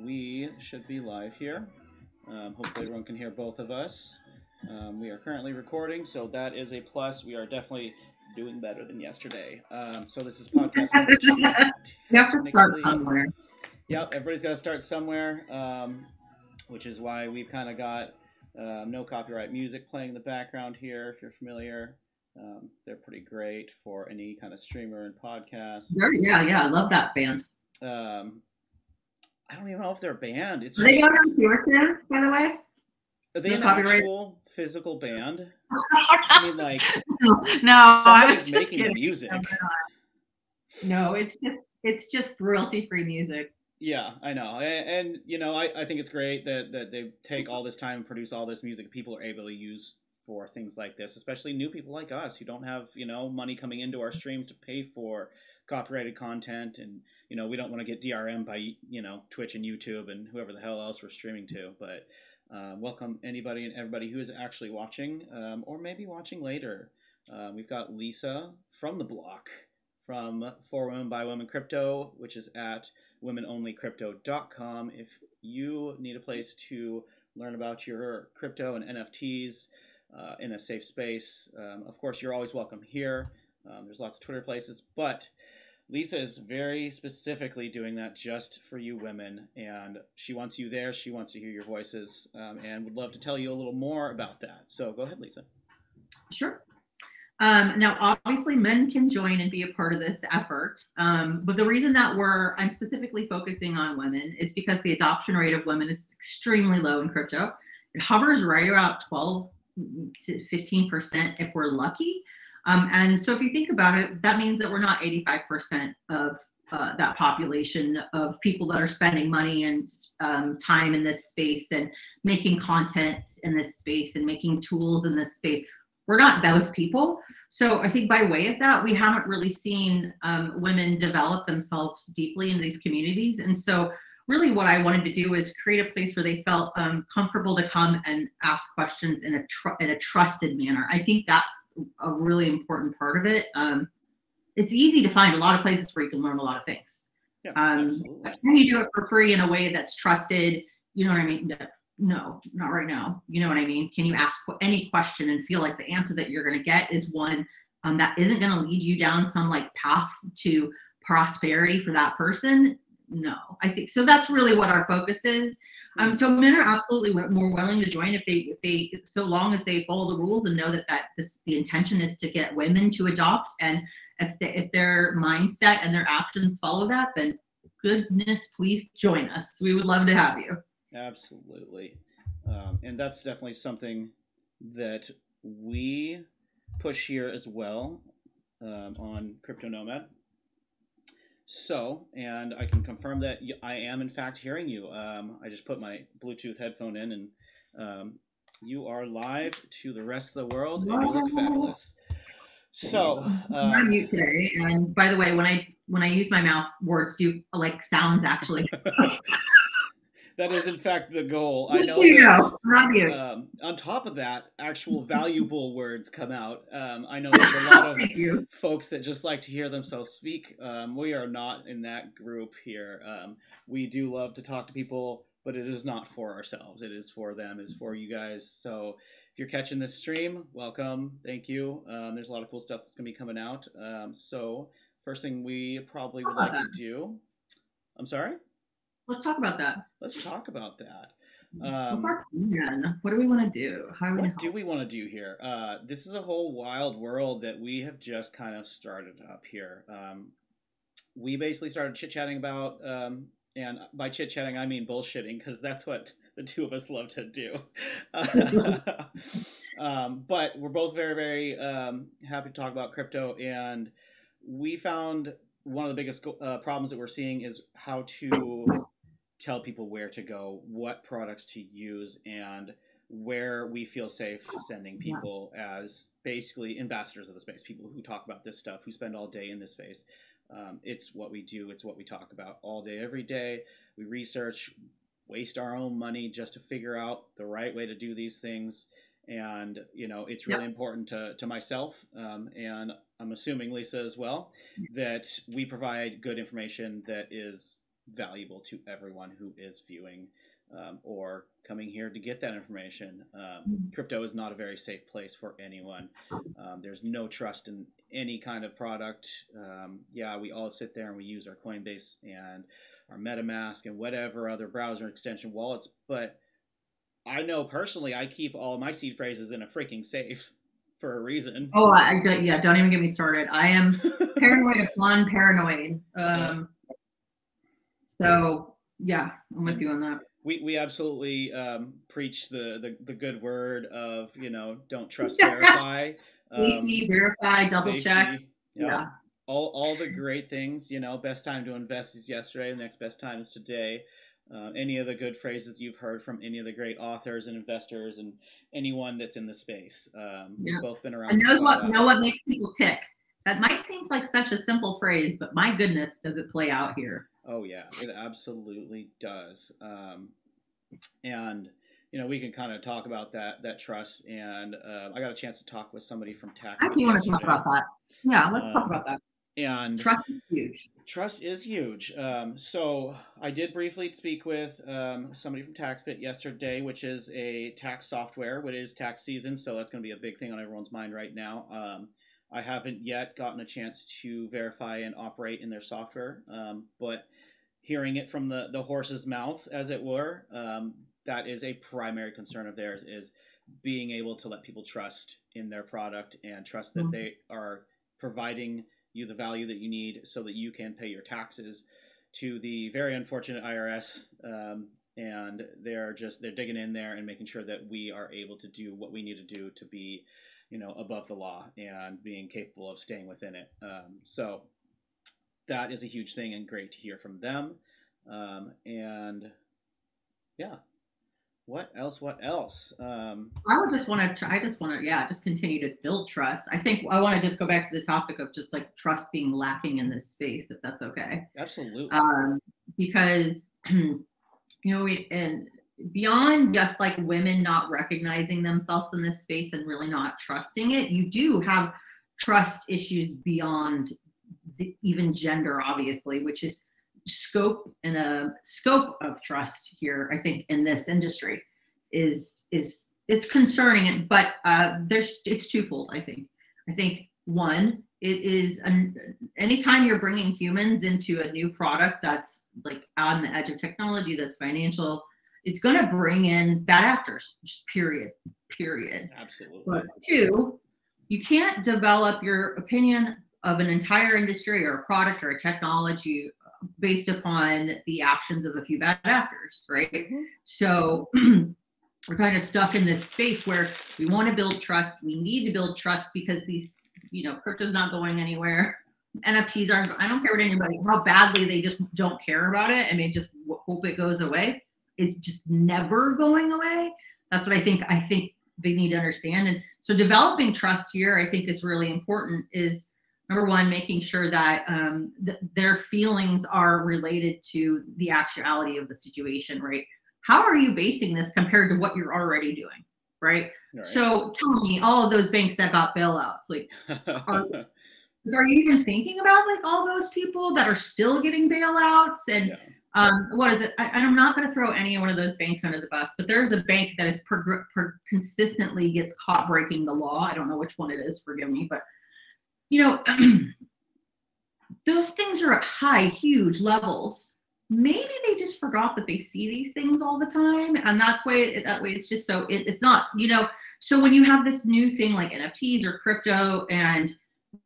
We should be live here. Hopefully, everyone can hear both of us. We are currently recording, so that is a plus. We are definitely doing better than yesterday. So this is podcast number two. You have to start Technically, somewhere. yep, everybody's got to start somewhere, which is why we've kind of got no copyright music playing in the background here. If you're familiar, they're pretty great for any kind of streamer and podcast. Yeah. I love that band. Um, I don't even know if they're banned. It's Are they just going on tour soon, by the way? are they No an copyright. actual physical band? I mean, like No, I was somebody's just making the kidding. music. No, it's just royalty free music. Yeah, I know, and you know, I think it's great that they take all this time and produce all this music people are able to use for things like this, especially new people like us who don't have money coming into our streams to pay for copyrighted content, and we don't want to get DRM by Twitch and YouTube and whoever the hell else we're streaming to, but. Welcome anybody and everybody who is actually watching or maybe watching later. We've got Lisa from the block from For Women by Women Crypto, which is at womenonlycrypto.com. If you need a place to learn about your crypto and NFTs in a safe space, of course, you're always welcome here. There's lots of Twitter places, but Lisa is very specifically doing that just for you women, and she wants you there. She wants to hear your voices, and would love to tell you a little more about that. So go ahead, Lisa. Sure. Now, obviously, men can join and be a part of this effort. But the reason that I'm specifically focusing on women is because the adoption rate of women is extremely low in crypto. It hovers right around 12 to 15% if we're lucky. And so if you think about it, that means that we're not 85% of that population of people that are spending money and time in this space and making content in this space and making tools in this space. We're not those people. So I think by way of that, we haven't really seen women develop themselves deeply in these communities. And so really what I wanted to do is create a place where they felt comfortable to come and ask questions in a trusted manner. I think that's a really important part of it. It's easy to find a lot of places where you can learn a lot of things. Yeah, absolutely. Can you do it for free in a way that's trusted? You know what I mean? No, not right now. You know what I mean? Can you ask any question and feel like the answer that you're going to get is one that isn't going to lead you down some like path to prosperity for that person? No, I think so. That's really what our focus is. So men are absolutely more willing to join if they so long as they follow the rules and know that the intention is to get women to adopt, and if their mindset and their actions follow that, then goodness, please join us. We would love to have you. Absolutely. And that's definitely something that we push here as well on Crypto Nomad. So, and I can confirm that I am in fact hearing you. I just put my Bluetooth headphone in, and you are live to the rest of the world, and you look fabulous. So, I'm on mute today, and by the way, when I use my mouth, words do like sounds actually. That is in fact the goal. I Just know so you that. know, not you. On top of that, actual valuable words come out. I know there's a lot of Thank you. folks that just like to hear themselves speak. We are not in that group here. We do love to talk to people, but it is not for ourselves. It is for them. It's for you guys. So if you're catching this stream, welcome. Thank you. There's a lot of cool stuff that's gonna be coming out. So first thing we probably would like to do. I'm sorry. Let's talk about that. Let's talk about that. What's our plan? What do we want to do? What do we want to do here? This is a whole wild world that we have just kind of started up here. We basically started chit chatting about, and by chit chatting I mean bullshitting, because that's what the two of us love to do. But we're both very, very happy to talk about crypto, and we found one of the biggest problems that we're seeing is how to tell people where to go, what products to use, and where we feel safe sending people as basically ambassadors of the space, people who talk about this stuff, who spend all day in this space. It's what we do. It's what we talk about all day, every day. We research, waste our own money just to figure out the right way to do these things. And, it's really important to myself, and I'm assuming Lisa as well, that we provide good information that is valuable to everyone who is viewing or coming here to get that information. Crypto is not a very safe place for anyone. There's no trust in any kind of product. Yeah, we all sit there and we use our Coinbase and our MetaMask and whatever other browser extension wallets, but I know personally I keep all my seed phrases in a freaking safe for a reason. Oh, yeah, don't even get me started. I am paranoid upon paranoid. Yeah. So yeah, I'm with you on that. We absolutely preach the good word of, don't trust, verify, Safety, verify, double check. safety. Yep. Yeah. All the great things. Best time to invest is yesterday. The next best time is today. Any of the good phrases you've heard from any of the great authors and investors and anyone that's in the space. We've both been around. And know what makes people tick. That might seem like such a simple phrase, but my goodness, does it play out here? Oh yeah, it absolutely does. And we can kind of talk about that trust. And I got a chance to talk with somebody from tax. I do want to talk about that. Yeah, let's talk about that. And trust is huge. Trust is huge. So I did briefly speak with somebody from TaxBit yesterday, which is a tax software, which is tax season. So that's going to be a big thing on everyone's mind right now. I haven't yet gotten a chance to verify and operate in their software, but hearing it from the horse's mouth, as it were, that is a primary concern of theirs, is being able to let people trust in their product and trust that they are providing you the value that you need so that you can pay your taxes to the very unfortunate IRS. And they're digging in there and making sure that we are able to do what we need to do to be, above the law and being capable of staying within it. So that is a huge thing and great to hear from them. And yeah. What else? I just want to, just continue to build trust. I think I want to just go back to the topic of just like trust being lacking in this space, if that's okay. Absolutely. Because, and beyond just like women not recognizing themselves in this space and really not trusting it, you do have trust issues beyond even gender, obviously, which is scope of trust here. I think in this industry is it's concerning, but it's twofold. I think one, it is anytime you're bringing humans into a new product that's like on the edge of technology, that's financial, it's going to bring in bad actors, just period. Absolutely. But two, you can't develop your opinion of an entire industry or a product or a technology based upon the actions of a few bad actors, right? Mm-hmm. So we're kind of stuck in this space where we want to build trust. We need to build trust because these, crypto's not going anywhere. NFTs aren't, I don't care what anybody, how badly they just don't care about it and they just hope it goes away. It's just never going away. That's what I think they need to understand. And so developing trust here, I think is really important, is number one, making sure that their feelings are related to the actuality of the situation, right? How are you basing this compared to what you're already doing, right? So tell me, all of those banks that got bailouts, like, are you even thinking about like all those people that are still getting bailouts? And what is it? I'm not going to throw any one of those banks under the bus, but there's a bank that is consistently gets caught breaking the law. I don't know which one it is, forgive me, but those things are at huge levels. Maybe they just forgot that they see these things all the time, and that way it's just so it's not, so when you have this new thing like NFTs or crypto, and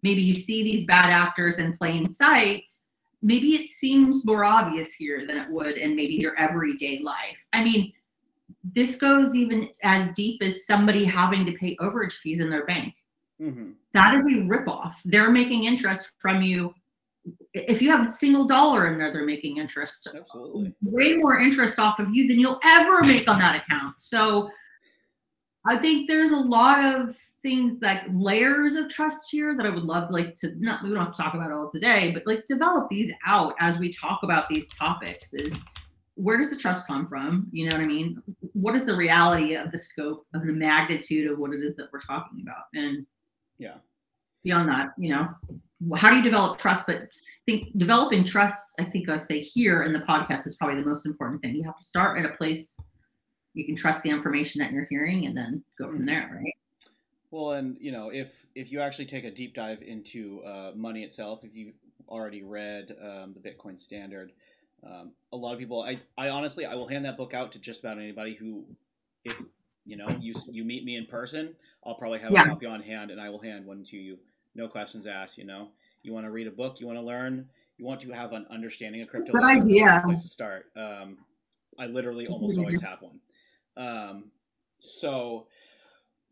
maybe you see these bad actors in plain sight, maybe it seems more obvious here than it would in maybe your everyday life. I mean, this goes even as deep as somebody having to pay overage fees in their bank. Mm-hmm. That is a ripoff. They're making interest from you. If you have a single dollar in there, they're making interest. Absolutely. Way more interest off of you than you'll ever make on that account. So I think there's a lot of things, like layers of trust here, that I would love we don't have to talk about it all today, but like develop these out as we talk about these topics. Is where does the trust come from? You know what I mean? What is the reality of the scope of the magnitude of what it is that we're talking about? And beyond that, how do you develop trust? But think developing trust, I think I'll say here in the podcast is probably the most important thing. You have to start at a place you can trust the information that you're hearing and then go from there, right? Well, and if you actually take a deep dive into money itself, if you already read the Bitcoin Standard, a lot of people, I honestly, I will hand that book out to just about anybody who, if you meet me in person, I'll probably have a Yeah. copy on hand, and I will hand one to you, no questions asked. You want to read a book, you want to learn, you want to have an understanding of crypto. Good That's a really idea. good place to start. I literally almost always have one. So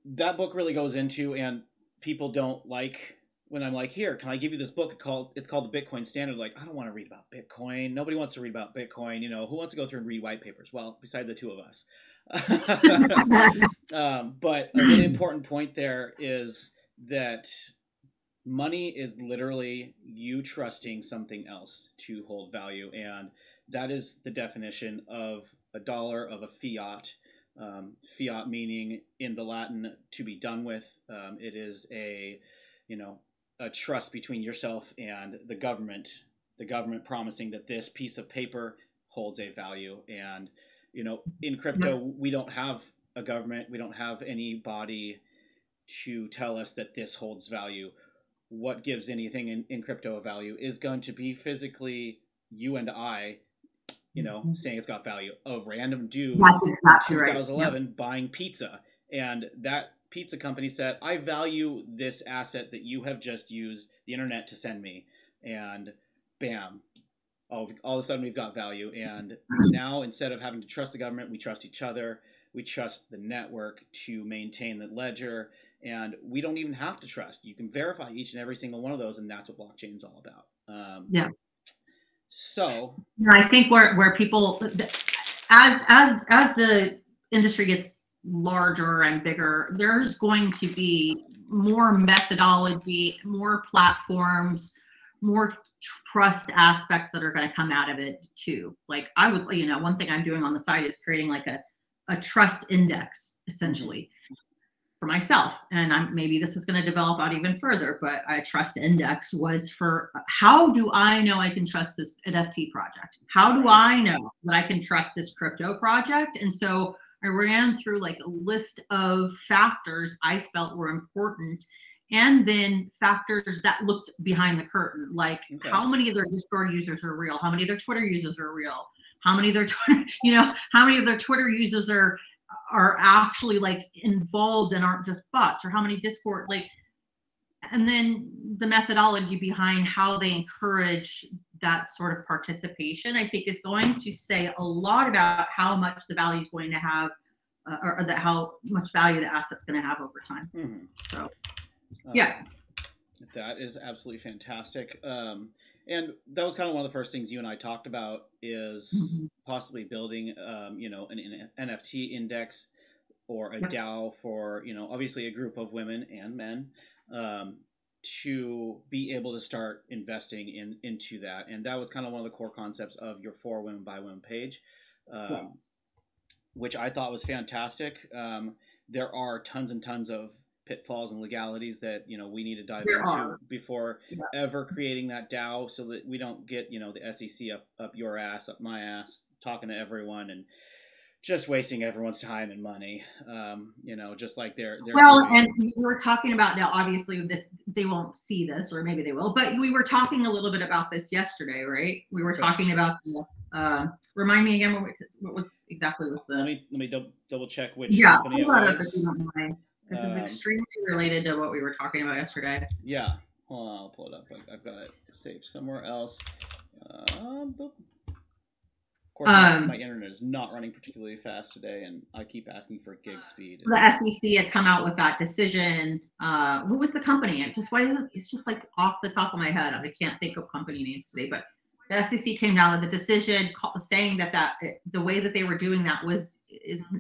that book really goes into, and people don't like when I'm like, here, can I give you this book it's called the Bitcoin Standard. Like, I don't want to read about Bitcoin. Nobody wants to read about Bitcoin. Who wants to go through and read white papers? Well, beside the two of us. But a really important point there is that money is literally you trusting something else to hold value, and that is the definition of a dollar, of a fiat. Fiat meaning in the Latin to be done with. It is a trust between yourself and the government. The government promising that this piece of paper holds a value. And in crypto, we don't have a government. We don't have anybody to tell us that this holds value. What gives anything in crypto a value is going to be physically you and I saying it's got value. A random dude That's exactly in right. 2011 buying pizza, and that pizza company said, "I value this asset that you have just used the internet to send me," and bam, all of a sudden we've got value. And now instead of having to trust the government, we trust each other. We trust the network to maintain the ledger, and we don't even have to trust. You can verify each and every single one of those, and that's what blockchain is all about. Yeah. So I think where people, as the industry gets larger and bigger, there's going to be more methodology, more platforms, more trust aspects that are going to come out of it too. Like I would, one thing I'm doing on the side is creating like a trust index essentially. For myself, and maybe this is going to develop out even further, but a trust index was for how do I know I can trust this NFT project? How do I know that I can trust this crypto project? And so I ran through like a list of factors I felt were important, and then factors that looked behind the curtain, like how many of their Discord users are real, how many of their Twitter users are real, how many of their how many of their Twitter users are actually like involved and aren't just bots, or how many Discord, and then the methodology behind how they encourage that sort of participation, I think is going to say a lot about how much the value is going to have, or that how much value the asset's going to have over time. So, yeah. That is absolutely fantastic. And that was kind of one of the first things you and I talked about is possibly building, an NFT index or a DAO for, obviously a group of women and men to be able to start investing into that. And that was kind of one of the core concepts of your For Women by Women page, which I thought was fantastic. There are tons and tons of pitfalls and legalities that we need to dive into before ever creating that DAO, so that we don't get the SEC up your ass, up my ass, talking to everyone and just wasting everyone's time and money. Just like they're well, and we were talking about, now obviously this, they won't see this, or maybe they will, but we were talking a little bit about this yesterday, right? We were talking about the remind me again what was exactly with the let me double check which company it was. If you don't mind. This is extremely related to what we were talking about yesterday. Yeah. Hold on, I'll pull it up. I've got it saved somewhere else. Of course, my internet is not running particularly fast today, and I keep asking for gig speed. The SEC had come out with that decision. What was the company? It's just like off the top of my head. I can't think of company names today, but the SEC came down with a decision saying that the way that they were doing that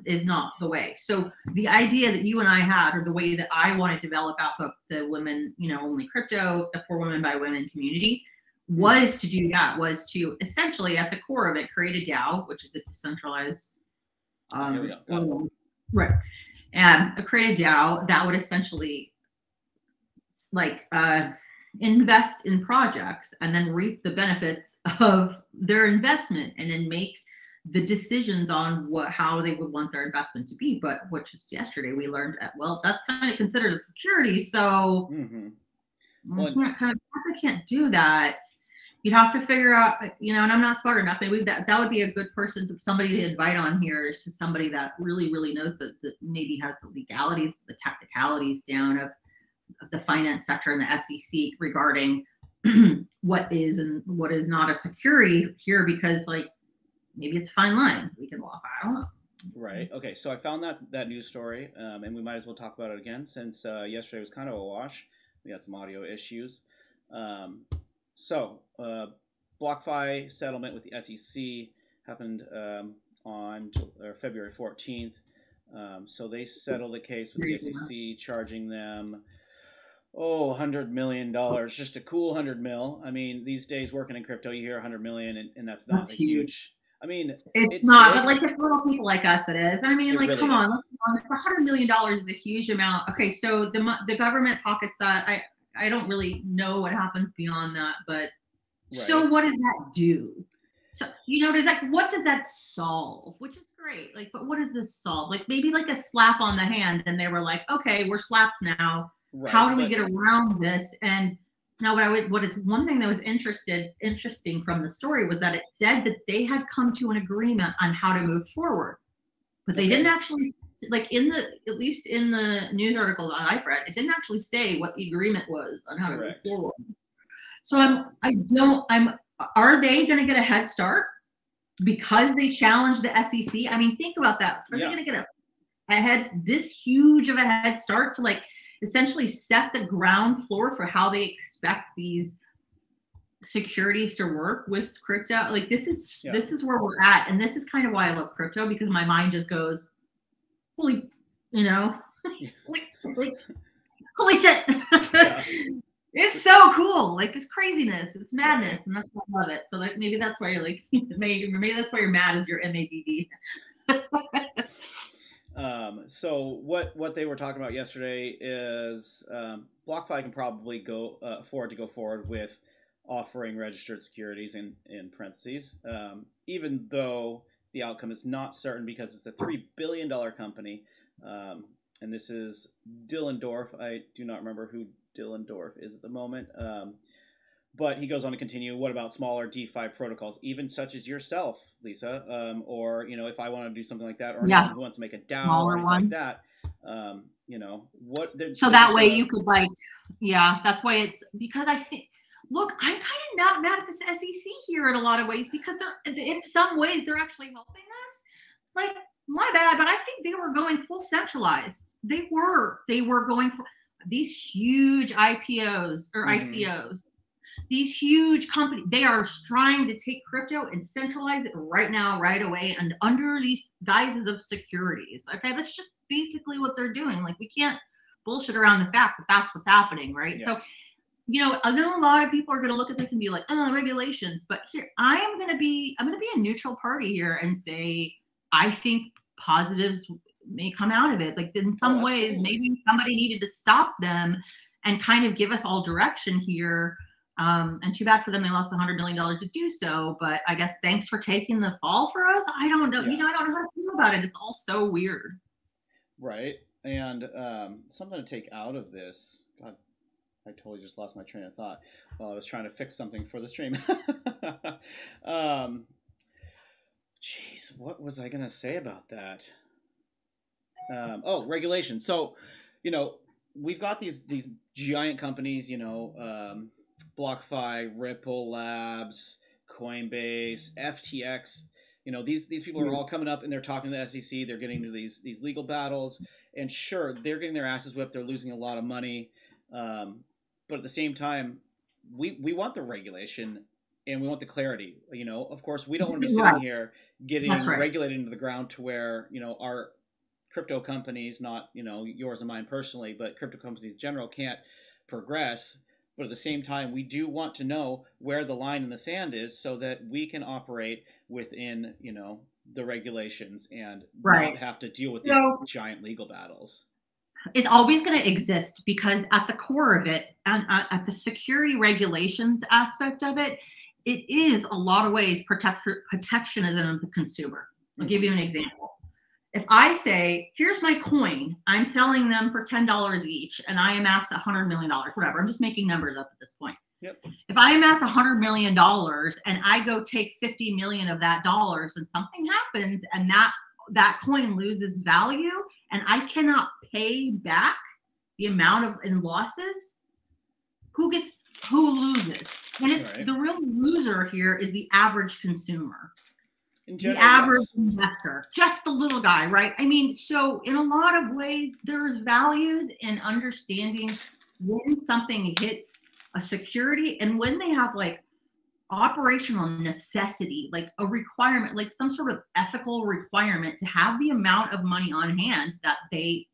is not the way. So the idea that you and I had, or the way that I want to develop out the women, only crypto, the For Women by Women community, was to do that, was to essentially at the core of it create a DAO, which is a decentralized right, and create a DAO that would essentially invest in projects and then reap the benefits of their investment and then make the decisions on how they would want their investment to be. But what just yesterday we learned that, well, that's kind of considered a security, so Mm-hmm. you Well, can't do that. You'd have to figure out, and I'm not smart enough. Maybe that would be a good person, somebody to invite on here, is just somebody that really, really knows that maybe has the legalities, the technicalities down of the finance sector and the SEC regarding what is and what is not a security here, because like maybe it's a fine line we can walk. I don't know. right. Okay. So I found that news story, and we might as well talk about it again since yesterday was kind of a wash. We had some audio issues. Um, BlockFi settlement with the SEC happened on February 14th. So they settled a case with the SEC, charging them $100 million, just a cool 100 mil. I mean, these days working in crypto, you hear 100 million, and that's not That's a huge. huge. I mean, It's it's not, big. but like if little people like us, it is. I mean, It like, really come on, is. let's be honest. $100 million is a huge amount. Okay, so the government pockets that. I don't really know what happens beyond that, but so Right. what does that do? So does that, what does that solve? Which is great. Like, but what does this solve? Like maybe like a slap on the hand, and they were like, okay, we're slapped now. How Right. do we But get around this? And now what is one thing that was interesting from the story was that it said that they had come to an agreement on how to move forward, but they didn't okay. actually, like, at least in the news article that I've read, it didn't actually say what the agreement was on how to move Correct. forward. So are they going to get a head start because they challenged the SEC? I mean, think about that. Are they Yeah. going to get this huge of a head start to like essentially set the ground floor for how they expect these securities to work with crypto? Like this is where we're at, and this is kind of why I love crypto, because my mind just goes, holy, like, holy shit. Yeah. It's so cool. Like it's craziness. It's madness. Right. And that's why I love it. So like maybe that's why you're like maybe that's why you're mad is your MADD. So what they were talking about yesterday is BlockFi can probably afford to go forward with offering registered securities in parentheses, even though the outcome is not certain because it's a $3 billion company, and this is Dillendorf. I do not remember who Dillendorf is at the moment. But he goes on to continue. What about smaller DeFi protocols, even such as yourself, Lisa, or if I want to do something like that, or anyone who wants to make a DAO or Smaller anything like ones. that, what So they're that just way gonna you could like, yeah, that's why it's, because I think, look, I'm kind of not mad at this SEC here in a lot of ways, because in some ways they're actually helping us. Like, my bad, but I think they were going full centralized. They were going for these huge IPOs or ICOs. These huge companies, they are trying to take crypto and centralize it right now, right away, and under these guises of securities. Okay, that's just basically what they're doing. Like, we can't bullshit around the fact that that's what's happening, right? Yeah. So, I know a lot of people are going to look at this and be like, "Oh, regulations," but here I'm going to be a neutral party here and say I think positives may come out of it. Like in some ways, maybe somebody needed to stop them and kind of give us all direction here. And too bad for them; they lost $100 million to do so. But I guess thanks for taking the fall for us. I don't know. Yeah. I don't know how to feel about it. It's all so weird. Right. And something to take out of this. God, I totally just lost my train of thought while I was trying to fix something for the stream. Jeez, what was I gonna say about that? Regulation. So, we've got these giant companies. BlockFi, Ripple Labs, Coinbase, FTX. These people are all coming up and they're talking to the SEC. They're getting into these legal battles, and sure, they're getting their asses whipped. They're losing a lot of money, but at the same time, we want the regulation and we want the clarity. Of course, we don't want to be sitting here getting regulated into the ground to where our crypto companies, not yours and mine personally, but crypto companies in general, can't progress. But at the same time, we do want to know where the line in the sand is so that we can operate within the regulations and not have to deal with these giant legal battles. it's always going to exist because at the core of it and at the security regulations aspect of it, it is a lot of ways protectionism of the consumer. I'll give you an example. If I say, here's my coin, I'm selling them for $10 each, and I amass $100 million, whatever. I'm just making numbers up at this point. Yep. If I amass $100 million and I go take 50 million of that dollars and something happens and that coin loses value and I cannot pay back the amount of in losses, who loses? And Right. the real loser here is the average consumer. In general, the average yes. investor, just the little guy, right? I mean, so in a lot of ways, there's values in understanding when something hits a security and when they have like operational necessity, like a requirement, like some sort of ethical requirement to have the amount of money on hand that they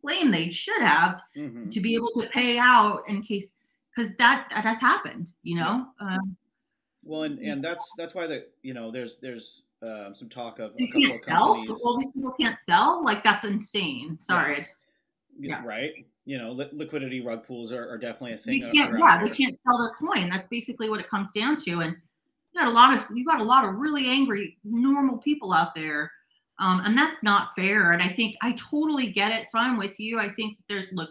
claim they should have to be able to pay out in case, because that has happened, you know. Well, and that's why there's some talk of You a couple can't of sell, companies. so all these people can't sell. Like that's insane. Sorry, I just Right. Liquidity rug pools are definitely a thing. You can't, they can't sell their coin. That's basically what it comes down to. And you got a lot of really angry normal people out there, and that's not fair. And I think I totally get it. So I'm with you. I think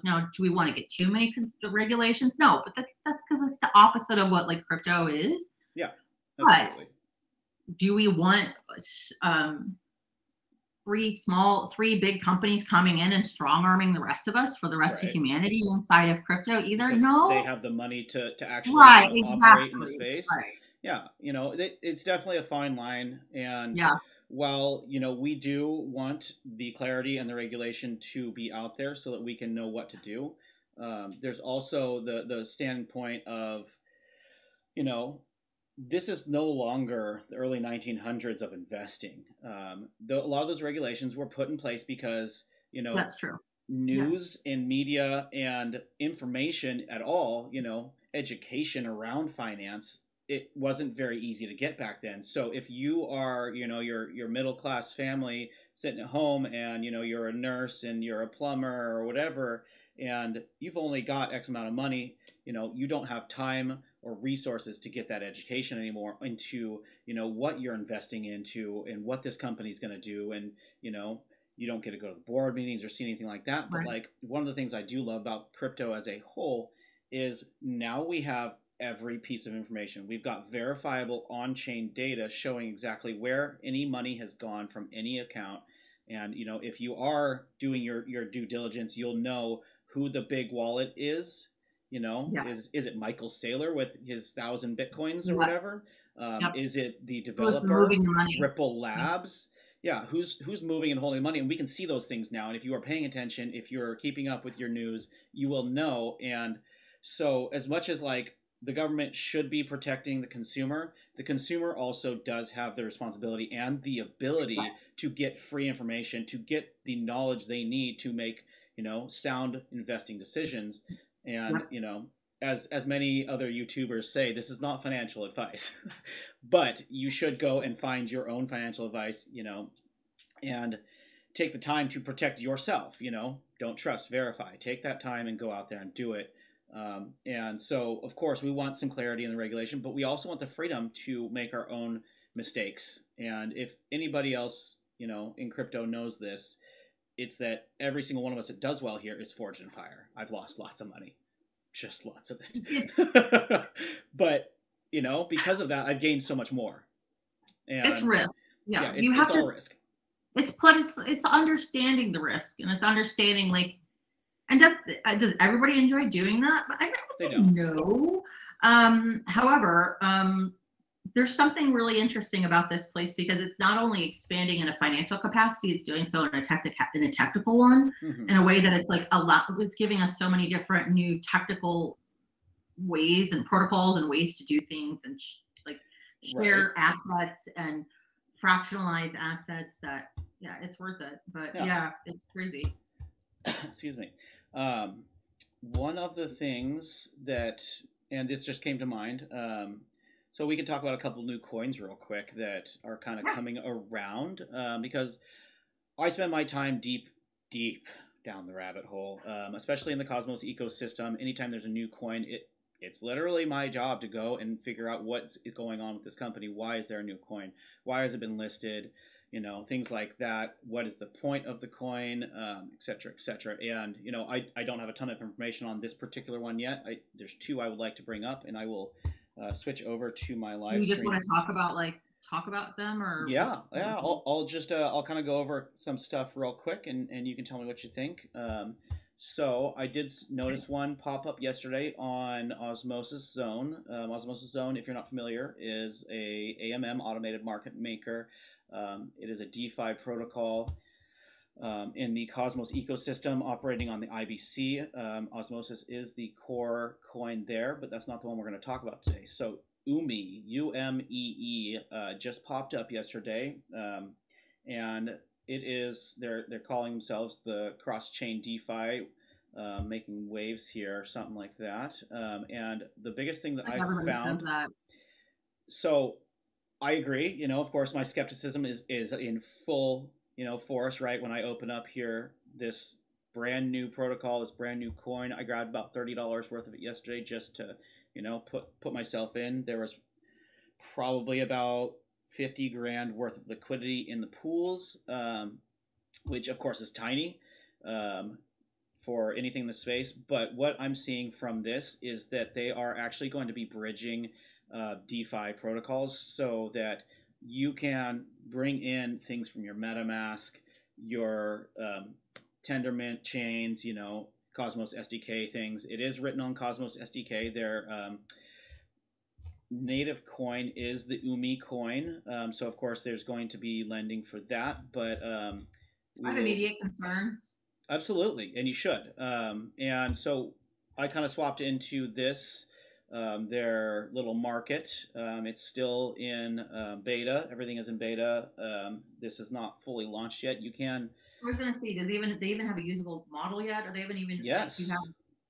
now, do we want to get too many regulations? No, but that's because it's the opposite of what like crypto is. Yeah, absolutely. But do we want three big companies coming in and strong arming the rest of us for the rest of humanity inside of crypto either? Because no, they have the money to actually operate in the space. Right. Yeah, it's definitely a fine line. And while we do want the clarity and the regulation to be out there so that we can know what to do, there's also the standpoint of this is no longer the early 1900s of investing. A lot of those regulations were put in place because that's true. News and media and information at all, education around finance, it wasn't very easy to get back then. So if you are, your middle class family sitting at home and you're a nurse and you're a plumber or whatever, and you've only got X amount of money, you don't have time or resources to get that education anymore into what you're investing into and what this company is going to do. And you don't get to go to the board meetings or see anything like that. But like one of the things I do love about crypto as a whole is now we have every piece of information. We've got verifiable on-chain data showing exactly where any money has gone from any account. And if you are doing your due diligence, you'll know who the big wallet is. Is it Michael Saylor with his 1,000 bitcoins or whatever? Is it the developer Ripple Labs? Yeah, who's moving and holding money, and we can see those things now. And if you are paying attention, if you're keeping up with your news, you will know. And so, as much as like the government should be protecting the consumer also does have the responsibility and the ability to get free information, to get the knowledge they need to make sound investing decisions. And as many other YouTubers say, this is not financial advice, but you should go and find your own financial advice, and take the time to protect yourself. Don't trust, verify. Take that time and go out there and do it. And so, of course, we want some clarity in the regulation, but we also want the freedom to make our own mistakes. And if anybody else, in crypto knows this, it's that every single one of us that does well here is forged in fire. I've lost lots of money, just lots of it. But because of that, I've gained so much more. And it's risk. Yeah, it's all risk. It's understanding the risk, and it's understanding like, and does everybody enjoy doing that? I don't know. However, there's something really interesting about this place because it's not only expanding in a financial capacity, it's doing so in a technical one, in a way that it's like it's giving us so many different new technical ways and protocols and ways to do things and share assets and fractionalize assets that it's worth it. But it's crazy. Excuse me. One of the things that, and this just came to mind, so we can talk about a couple new coins real quick that are kind of coming around, because I spend my time deep down the rabbit hole, especially in the Cosmos ecosystem. Anytime there's a new coin, it's literally my job to go and figure out what's going on with this company. Why is there a new coin? Why has it been listed? Things like that. What is the point of the coin, et cetera, et cetera. And, I don't have a ton of information on this particular one yet. There's two I would like to bring up, and I will switch over to my live You just stream. want to talk about them, or Yeah. I'll kind of go over some stuff real quick, and you can tell me what you think. So I did notice one pop up yesterday on Osmosis Zone. Osmosis Zone, if you're not familiar, is a AMM, automated market maker. It is a DeFi protocol in the Cosmos ecosystem operating on the IBC. Osmosis is the core coin there, but that's not the one we're going to talk about today. So UMEE, UMEE, just popped up yesterday, and it is they're calling themselves the cross-chain DeFi, making waves here, something like that. And the biggest thing that I found, so I agree. Of course, my skepticism is in full force, right? When I open up here this brand new protocol, this brand new coin, I grabbed about $30 worth of it yesterday just to put myself in. There was probably about 50 grand worth of liquidity in the pools, which of course is tiny for anything in the space. But what I'm seeing from this is that they are actually going to be bridging DeFi protocols so that you can bring in things from your MetaMask, your Tendermint chains, Cosmos SDK things. It is written on Cosmos SDK. Their native coin is the UMI coin. So, of course, there's going to be lending for that. But I have immediate concerns. Absolutely, and you should. And so I kind of swapped into this, their little market. It's still in beta. Everything is in beta. This is not fully launched yet. You can... I was going to see, they even have a usable model yet? Or they haven't even... Yes.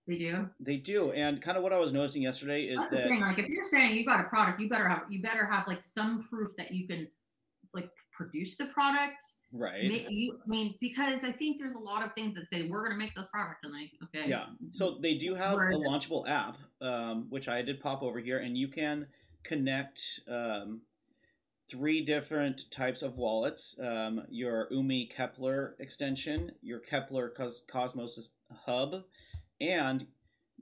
They do? They do. And kind of what I was noticing yesterday is that's the thing. Like, if you're saying you got a product, you better have like some proof that you can like produce the product. Right. Because I think there's a lot of things that say we're going to make this product, and like, okay. Yeah. So they do have a launchable app, which I did pop over here, and you can connect 3 different types of wallets: your UMI Kepler extension, your Kepler Cosmos Hub, and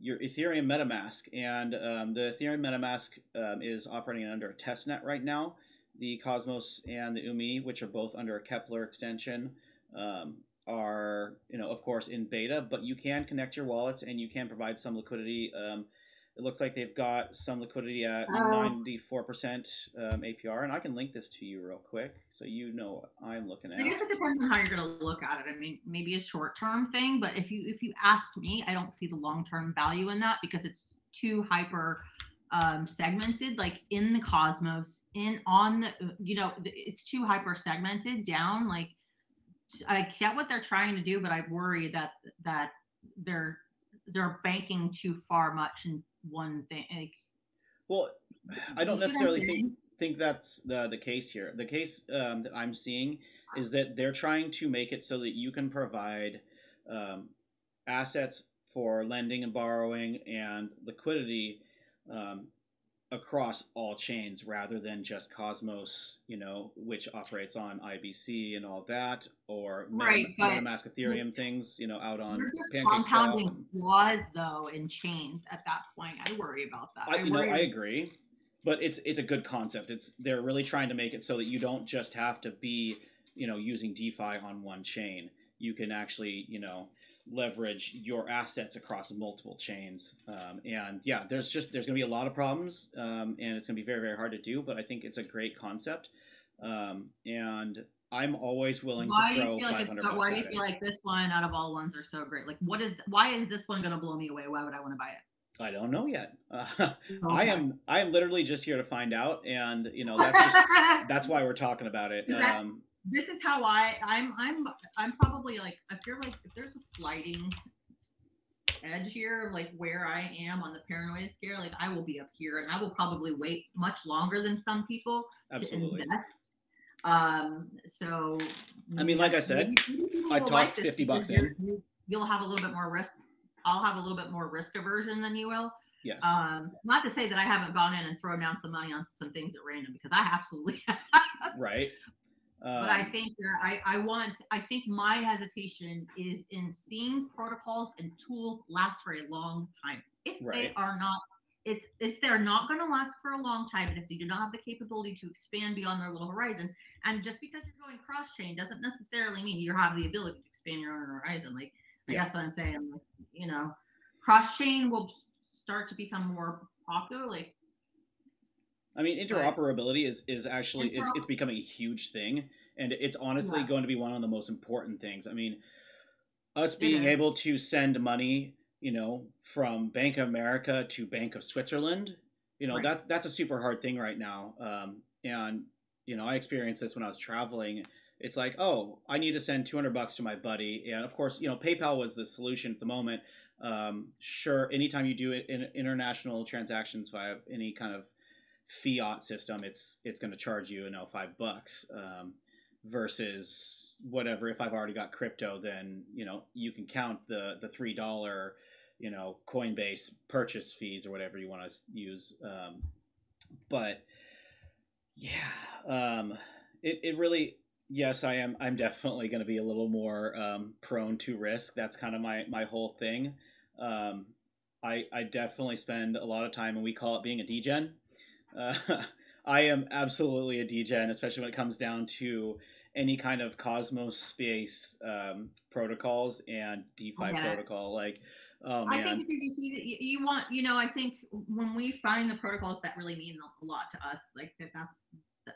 your Ethereum MetaMask. And the Ethereum MetaMask is operating under a testnet right now. The Cosmos and the UMI, which are both under a Kepler extension, are, of course, in beta, but you can connect your wallets and you can provide some liquidity. It looks like they've got some liquidity at 94% APR, and I can link this to you real quick so what I'm looking at. I guess it depends on how you're going to look at it. I mean, maybe a short-term thing, but if you ask me, I don't see the long-term value in that because it's too hyper segmented, like in the Cosmos, it's too hyper segmented down. Like, I get what they're trying to do, but I worry that they're banking too far much in one thing. Like, well, I don't necessarily think that's the case here. The case that I'm seeing is that they're trying to make it so that you can provide assets for lending and borrowing and liquidity across all chains rather than just Cosmos, which operates on IBC and all that, or MetaMask Ethereum things, out on just compounding flaws though in chains at that point. I worry about that. I agree, but it's a good concept. They're really trying to make it so that you don't just have to be, using DeFi on one chain. You can actually, leverage your assets across multiple chains. And yeah, there's going to be a lot of problems, and it's going to be very, very hard to do, but I think it's a great concept. And I'm always willing to throw $500 why do you feel like this one out of all ones are so great? Like, why is this one going to blow me away? Why would I want to buy it? I don't know yet. Okay. I am literally just here to find out, and that's why we're talking about it. This is how I'm probably like, I feel like if there's a sliding edge here, like where I am on the paranoia scale, like I will be up here, and I will probably wait much longer than some people to invest. So I mean, like I said, I tossed $50 in. you'll have a little bit more risk. I'll have a little bit more risk aversion than you will. Yes. Not to say that I haven't gone in and thrown down some money on some things at random, because I absolutely have. Right. But I think that I think my hesitation is in seeing protocols and tools last for a long time. If they Right. are not, if they're not going to last for a long time, and if they do not have the capability to expand beyond their little horizon, and just because you're going cross chain doesn't necessarily mean you have the ability to expand your own horizon. Like, I Yeah. guess what I'm saying, like, you know, cross chain will start to become more popular. Like, I mean, but interoperability is actually and so it's becoming a huge thing, and it's honestly yeah, going to be one of the most important things. I mean, us it being is. able to send money, from Bank of America to Bank of Switzerland, Right. that's a super hard thing right now. And I experienced this when I was traveling. It's like, oh, I need to send $200 to my buddy, and of course, PayPal was the solution at the moment. Sure, anytime you do it in international transactions via any kind of fiat system, it's going to charge you, $5. Versus whatever, if I've already got crypto, then you can count the $3 Coinbase purchase fees or whatever you want to use. But yeah, it really, yes, I'm definitely going to be a little more prone to risk. That's kind of my whole thing. um, I definitely spend a lot of time, and we call it being a degen. uh, I am absolutely a degen, especially when it comes down to any kind of Cosmos space protocols and I DeFi get it. protocol. Like, oh I think man, because you see that you want, I think when we find the protocols that really mean a lot to us, like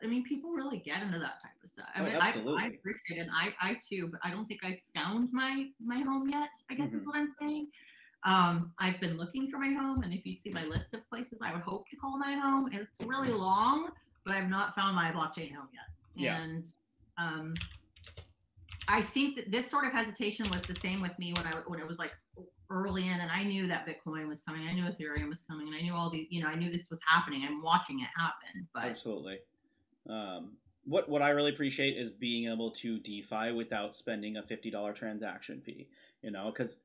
I mean, people really get into that type of stuff. I oh, mean, I absolutely. appreciate it, and I too, but I don't think I found my home yet, I guess is Hmm. what I'm saying. I've been looking for my home, and if you'd see my list of places I would hope to call my home, it's really long, but I've not found my blockchain home yet. Yeah. And um, I think that this sort of hesitation was the same with me when it was like early in, and I knew that Bitcoin was coming, I knew Ethereum was coming, and I knew all these, I knew this was happening. I'm watching it happen, but Absolutely. What I really appreciate is being able to DeFi without spending a $50 transaction fee. Because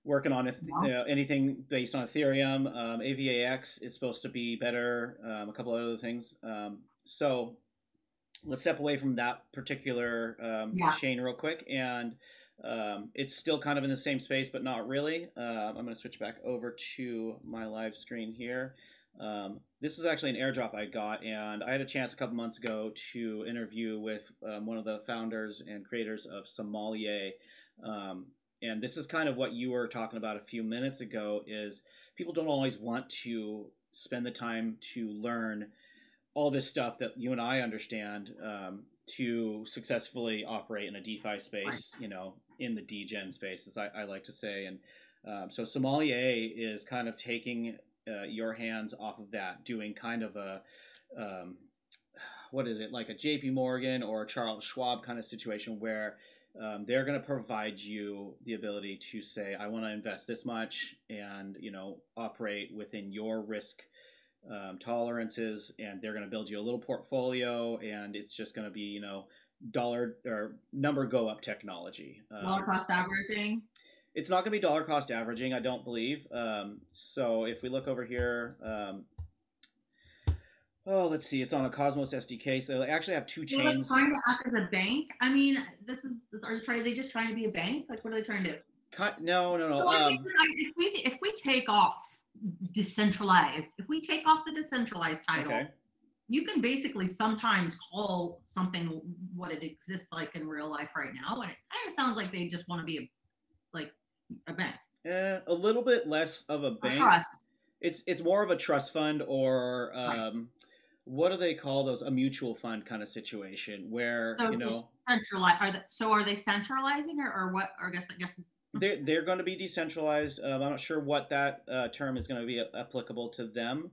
working on anything based on Ethereum, AVAX is supposed to be better. A couple of other things. So let's step away from that particular yeah, chain real quick, and it's still kind of in the same space, but not really. I'm going to switch back over to my live screen here. This is actually an airdrop I got, and I had a chance a couple months ago to interview with one of the founders and creators of Sommelier. Um, and this is kind of what you were talking about a few minutes ago, is people don't always want to spend the time to learn all this stuff that you and I understand, to successfully operate in a DeFi right. space, in the degen space, as I like to say. And so Sommelier is kind of taking your hands off of that, doing kind of a, um, what is it, like a JP Morgan or a Charles Schwab kind of situation, where they're going to provide you the ability to say, I want to invest this much, and operate within your risk tolerances, and they're going to build you a little portfolio, and it's just going to be dollar or number go up technology. Dollar cost averaging. It's not going to be dollar cost averaging, I don't believe. So if we look over here, oh, let's see, it's on a Cosmos SDK, so they actually have two They're like chains. trying to act as a bank. I mean, are they just trying to be a bank? Like, what are they trying to do? No, no, no. So I think that if we take off decentralized, if we take off the decentralized title, Okay. you can basically sometimes call something what it exists like in real life right now, and it kind of sounds like they just want to be like a bank, A little bit less of a a bank. trust, It's more of a trust fund, or right? what do they call those? A mutual fund kind of situation, where So they're centralized. Are they centralizing, or what? Or I guess they're going to be decentralized. I'm not sure what that term is going to be applicable to them.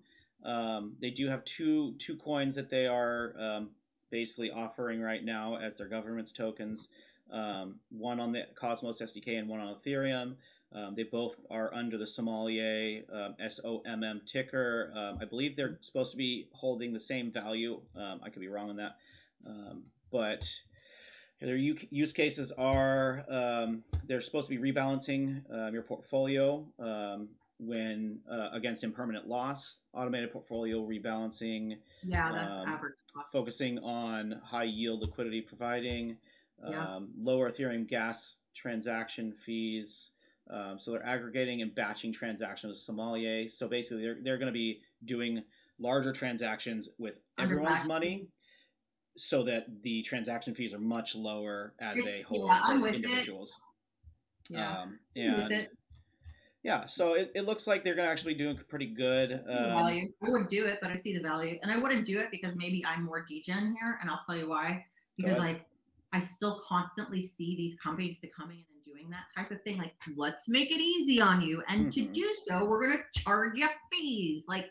They do have two coins that they are basically offering right now as their government's tokens. One on the Cosmos SDK and one on Ethereum. They both are under the Sommelier SOMM ticker. I believe they're supposed to be holding the same value. I could be wrong on that, but Their use cases are they're supposed to be rebalancing your portfolio when against impermanent loss, automated portfolio rebalancing, Yeah, that's average cost. focusing on high yield liquidity providing, Yeah. lower Ethereum gas transaction fees. So they're aggregating and batching transactions with Sommelier. So basically, they're going to be doing larger transactions with Under everyone's batch money fees. so that the transaction fees are much lower as a whole Yeah, I'm for with it. individuals. Yeah, I'm with And it. yeah, so it looks like they're gonna actually doing pretty good. I see the value. I would do it, but I see the value, and I wouldn't do it because maybe I'm more degen here, and I'll tell you why. Go Because ahead. like I still constantly see these companies that coming in and doing that type of thing. Like, let's make it easy on you, and to do so, we're gonna charge you fees. Like,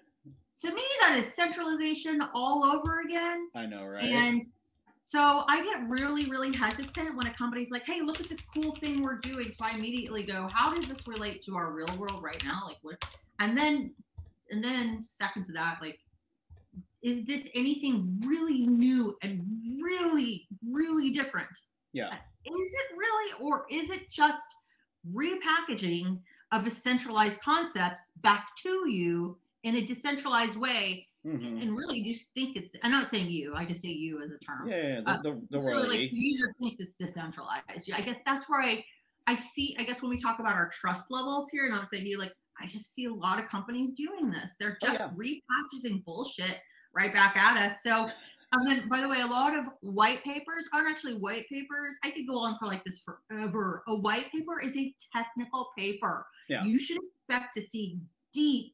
to me, that is centralization all over again. I know, right? And so I get really, really hesitant when a company's like, "Hey, look at this cool thing we're doing." So I immediately go, "How does this relate to our real world right now? Like, what?" And then second to that, like, is this anything really new and really, really different? Yeah. Is it really, or is it just repackaging of a centralized concept back to you in a decentralized way? And really just think it's, I'm not saying you, I just say you as a term. Yeah, the So like royalty. the user thinks it's decentralized. I guess that's where I see, I guess when we talk about our trust levels here, and I'm saying you, like, I just see a lot of companies doing this. They're just repackaging bullshit right back at us. So, and then, by the way, a lot of white papers aren't actually white papers. I could go on for like this forever. A white paper is a technical paper. Yeah. You should expect to see deep,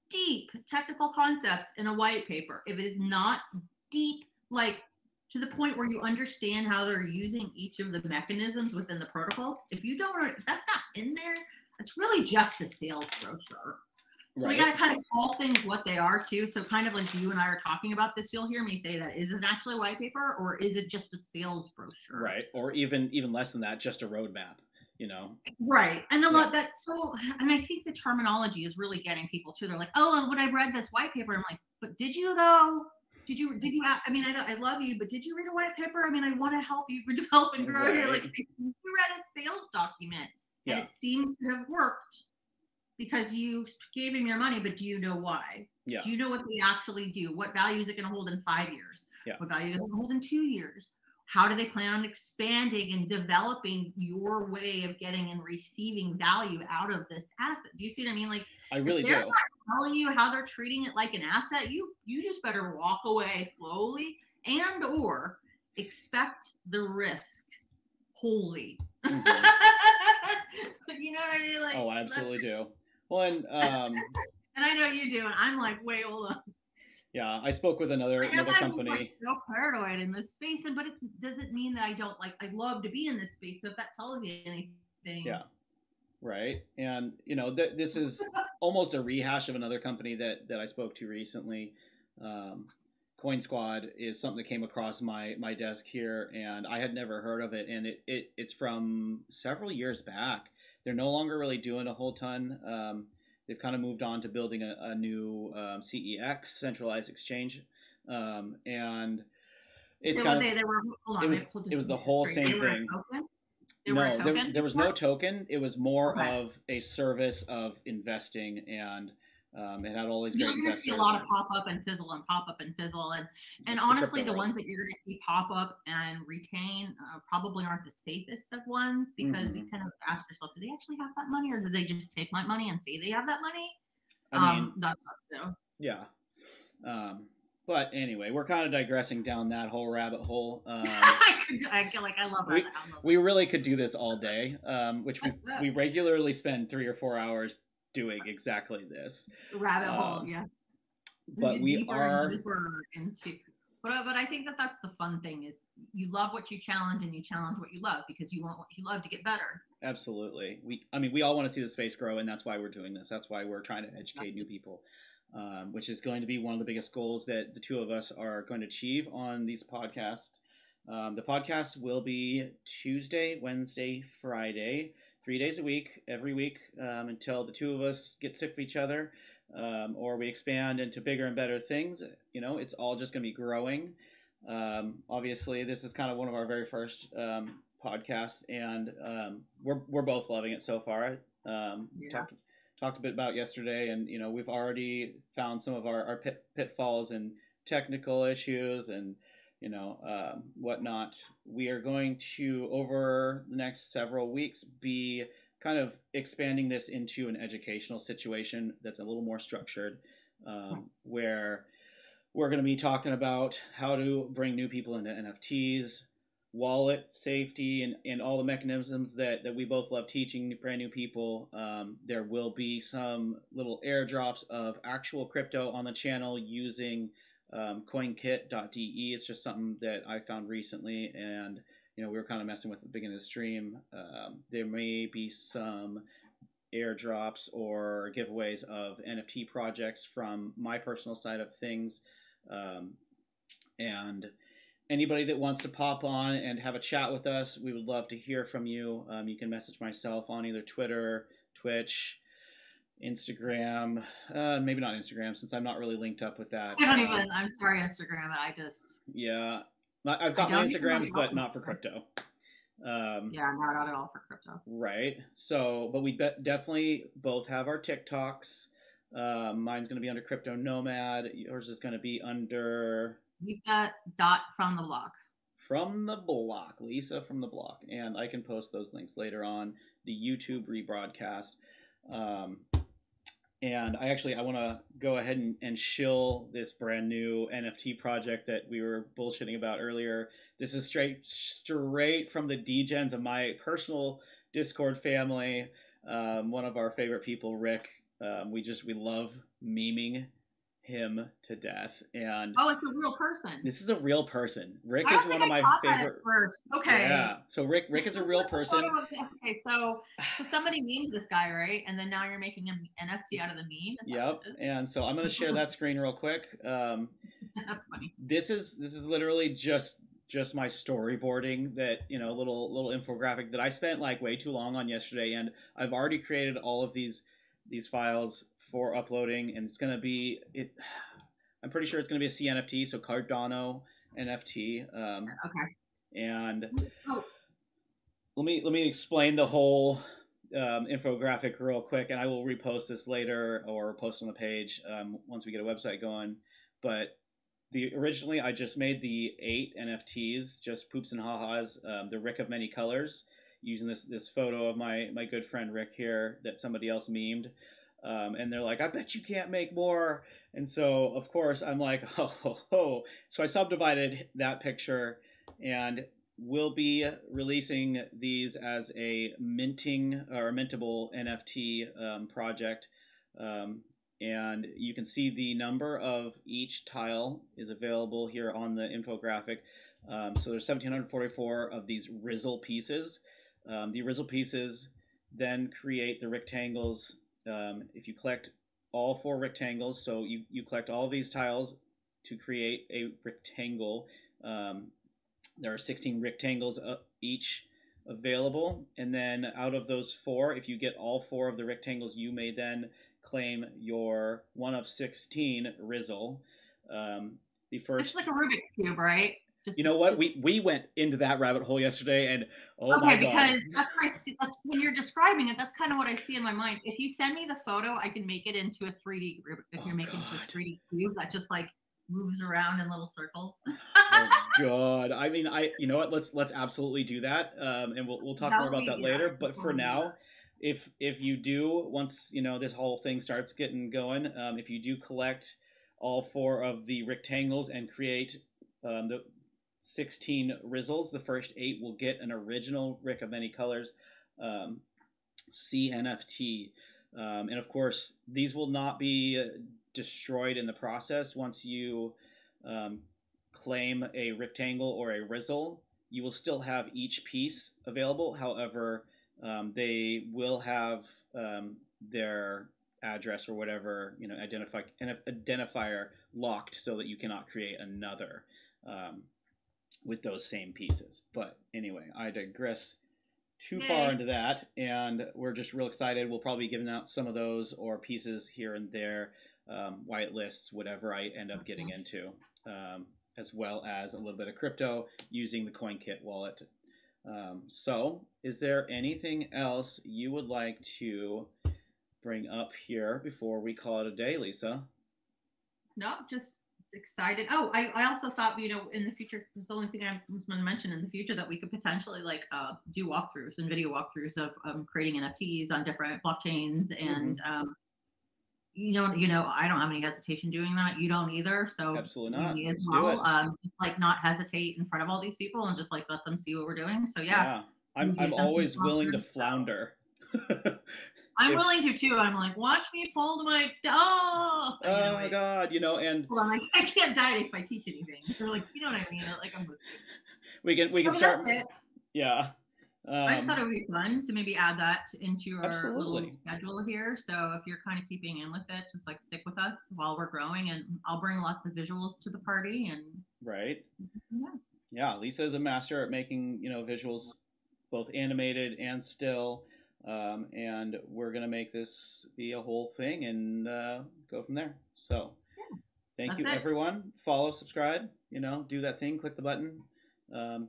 deep technical concepts in a white paper. If it is not deep, like to the point where you understand how they're using each of the mechanisms within the protocols, if you don't, if that's not in there, it's really just a sales brochure. So we got to kind of call things what they are too. So kind of like you and I are talking about this, you'll hear me say that. Is it actually a white paper or is it just a sales brochure? Right. Or even less than that, just a roadmap, you know? Right. And a lot that, so, and I think the terminology is really getting people too. They're like, oh, and when I read this white paper, I'm like, but did you though? Did you, I mean, I love you, but did you read a white paper? I mean, I want to help you develop and grow here. Like, you read a sales document and it seemed to have worked because you gave him your money, but do you know why? Yeah. Do you know what they actually do? What value is it going to hold in 5 years? Yeah. What value is it going to hold in 2 years? How do they plan on expanding and developing your way of getting and receiving value out of this asset? Do you see what I mean? Like, I really if they're do. not telling you how they're treating it like an asset, you just better walk away slowly and or expect the risk wholly. You know what I mean? Like, oh, I absolutely do. Well, and and I know you do, and I'm like, wait, hold on. Yeah, I spoke with another company. I'm like so paranoid in this space, but it doesn't mean that I don't like. I love to be in this space. So if that tells you anything, yeah, right. And you know, this is almost a rehash of another company that I spoke to recently. Coin Squad is something that came across my desk here, and I had never heard of it. And it's from several years back. They're no longer really doing a whole ton. They've kind of moved on to building a new CEX centralized exchange, and it's kind of it was the whole same thing. No, there was no token. It was more of a service of investing, and it had all these great investors. You're going to see a lot of pop up and fizzle and pop up and fizzle, and honestly, the ones that you're going to see pop up and retain probably aren't the safest of ones because you kind of ask yourself, do they actually have that money, or do they just take my money and say they have that money? I mean, that's not so. Yeah. But anyway, we're kind of digressing down that whole rabbit hole. I feel like I love that. We really could do this all day, which we regularly spend 3 or 4 hours doing exactly this. Rabbit hole, yes. But we are deeper into. But I think that's the fun thing is you love what you challenge and you challenge what you love because you want what you love to get better. Absolutely. We all want to see the space grow, and that's why we're doing this. That's why we're trying to educate new people. Which is going to be one of the biggest goals that the two of us are going to achieve on these podcasts. The podcast will be Tuesday, Wednesday, Friday, 3 days a week, every week, until the two of us get sick of each other, or we expand into bigger and better things. You know, it's all just going to be growing. Obviously, this is kind of one of our very first podcasts, and we're both loving it so far. Yeah. Talked a bit about yesterday, and we've already found some of our pitfalls and technical issues, and whatnot. We are going to, over the next several weeks, be kind of expanding this into an educational situation that's a little more structured, where we're going to be talking about how to bring new people into NFTs, wallet safety, and all the mechanisms that we both love teaching brand new people. There will be some little airdrops of actual crypto on the channel using coinkit.de. It's just something that I found recently, and we were kind of messing with at the beginning of the stream. There may be some airdrops or giveaways of NFT projects from my personal side of things. And anybody that wants to pop on and have a chat with us, we would love to hear from you. You can message myself on either Twitter, Twitch, Instagram. Maybe not Instagram, since I'm not really linked up with that. I don't even. I'm sorry, Instagram. I just. Yeah, I've got my Instagrams, but not for crypto. Yeah, no, not at all for crypto. Right. So, but we definitely both have our TikToks. Mine's going to be under Crypto Nomad. Yours is going to be under Lisa from the block. From the block, Lisa from the block, and I can post those links later on the YouTube rebroadcast. And I want to go ahead and shill this brand new NFT project that we were bullshitting about earlier. This is straight from the degens of my personal Discord family. One of our favorite people, Rick. We love memeing him to death, and it's a real person. This is a real person. Rick is one of my favorite. First. Okay. Yeah. So Rick is a real person. Okay, so somebody memed this guy, right? And then now you're making an NFT out of the meme. Yep. And so I'm going to share that screen real quick. That's funny. This is literally just my storyboarding, that little infographic that I spent like way too long on yesterday, and I've already created all of these files for uploading, and it's going to be it. I'm pretty sure it's going to be a CNFT, so Cardano NFT. Okay. And let me explain the whole infographic real quick, and I will repost this later or post on the page once we get a website going. But originally, I just made the 8 NFTs, just poops and ha-has, the Rick of many colors, using this photo of my good friend Rick here that somebody else memed. And they're like, I bet you can't make more. And so, of course, I'm like, ho. So I subdivided that picture, and we'll be releasing these as a minting or mintable NFT project. And you can see the number of each tile is available here on the infographic. So there's 1,744 of these Rizzle pieces. The Rizzle pieces then create the rectangles. If you collect all 4 rectangles, so you collect all of these tiles to create a rectangle. There are 16 rectangles each available, and then out of those 4, if you get all 4 of the rectangles, you may then claim your 1 of 16 Rizzle. The first, it's like a Rubik's Cube, right? We went into that rabbit hole yesterday, and my God. Okay, because that's what I see. That's when you're describing it. That's kind of what I see in my mind. If you send me the photo, I can make it into a 3D. If you're making it into a 3D cube that just like moves around in little circles. Oh God! I mean, you know what? Let's absolutely do that, and we'll talk more about that later. But for now, if you do, once this whole thing starts getting going, if you do collect all 4 of the rectangles and create the 16 Rizzles, the first 8 will get an original Rick of many colors CNFT. And of course, these will not be destroyed in the process. Once you claim a rectangle or a Rizzle, you will still have each piece available. However, they will have their address or whatever identifier locked, so that you cannot create another with those same pieces. But anyway, I digress too far into that, and we're just real excited. We'll probably be giving out some of those or pieces here and there, white lists, whatever I end up getting into. as well as a little bit of crypto using the CoinKit wallet. So, is there anything else you would like to bring up here before we call it a day, Lisa? No, just excited. Oh, I also thought, in the future, there's the only thing I was going to mention in the future that we could potentially like do walkthroughs and video walkthroughs of creating NFTs on different blockchains. And I don't have any hesitation doing that. You don't either. So Absolutely not. me as Let's do well. it. Just like not hesitate in front of all these people and just like let them see what we're doing. So yeah, Yeah, we I'm get them some always willing to sponsors, so. flounder. I'm If willing to too. I'm like, watch me fold my oh God, and Hold on, I can't die if I teach anything. They're like, you know what I mean? Like I'm with you. we can I mean, start. that's it. Yeah. I just thought it would be fun to maybe add that into your little Absolutely. schedule here. So if you're kind of keeping in with it, just like stick with us while we're growing, and I'll bring lots of visuals to the party. And Right. yeah, Yeah, Lisa is a master at making visuals, both animated and still, and we're gonna make this be a whole thing and go from there. So thank that's you, it. everyone. Follow, subscribe. Do that thing. Click the button.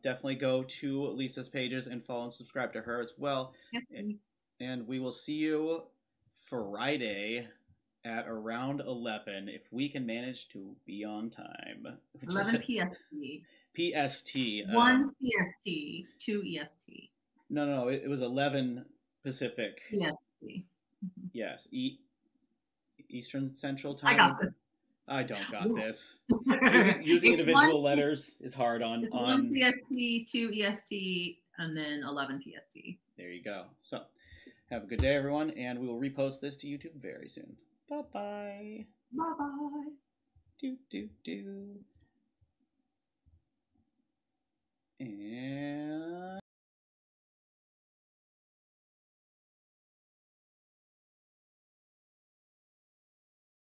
Definitely go to Lisa's pages and follow and subscribe to her as well. Yes, please. And we will see you Friday at around 11 if we can manage to be on time. 11 PST. PST. 1 CST. 2 EST. No, it was 11 Pacific. EST. Yes, Eastern Central I Time. got this. I don't got this. Using It's individual letters is hard on. It's 1 CST, 2 EST, and then 11 PST. There you go. So, have a good day, everyone, and we will repost this to YouTube very soon. Bye bye. Bye bye. Do. And.